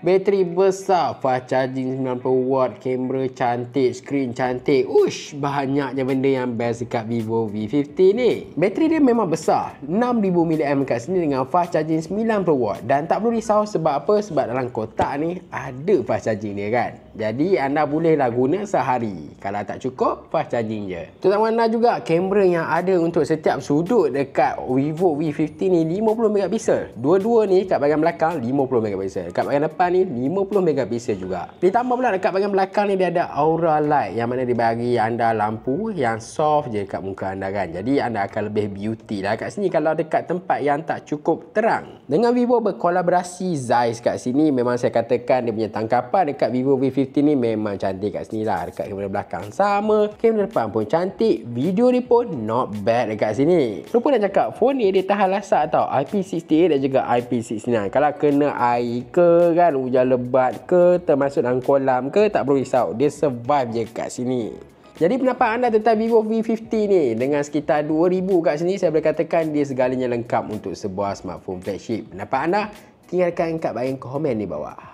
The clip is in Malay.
Bateri besar, fast charging 90W, kamera cantik, skrin cantik. Ush, banyaknya benda yang best dekat Vivo V50 ni. Bateri dia memang besar, 6000 mAh kat sini dengan fast charging 90W. Dan tak perlu risau sebab apa? Sebab dalam kotak ni ada fast charging dia kan. Jadi anda bolehlah guna sehari. Kalau tak cukup, fast charging je. Terutama anda juga, kamera yang ada untuk setiap sudut dekat Vivo V50 ni 50MP. Dua-dua ni kat bahagian belakang 50MP. Kat bahagian depan ni 50MP juga. Ditambah pula dekat bahagian belakang ni dia ada aura light, yang mana dia bagi anda lampu yang soft je kat muka anda kan. Jadi anda akan lebih beauty lah kat sini kalau dekat tempat yang tak cukup terang. Dengan Vivo berkolaborasi Zeiss kat sini, memang saya katakan dia punya tangkapan dekat Vivo V50 ni memang cantik kat sini lah. Dekat kamera belakang sama, kamera depan pun cantik, video ni pun not bad dekat sini. Lupa nak cakap, phone ni dia tahan lasak tau, IP68 dan juga IP69. Kalau kena air ke kan, hujan lebat ke, termasuk dalam kolam ke, tak perlu risau, dia survive je kat sini. Jadi pendapat anda tentang Vivo V50 ni? Dengan sekitar 2000 kat sini, saya boleh katakan dia segalanya lengkap untuk sebuah smartphone flagship. Pendapat anda? Tinggalkan kat bahagian komen di bawah.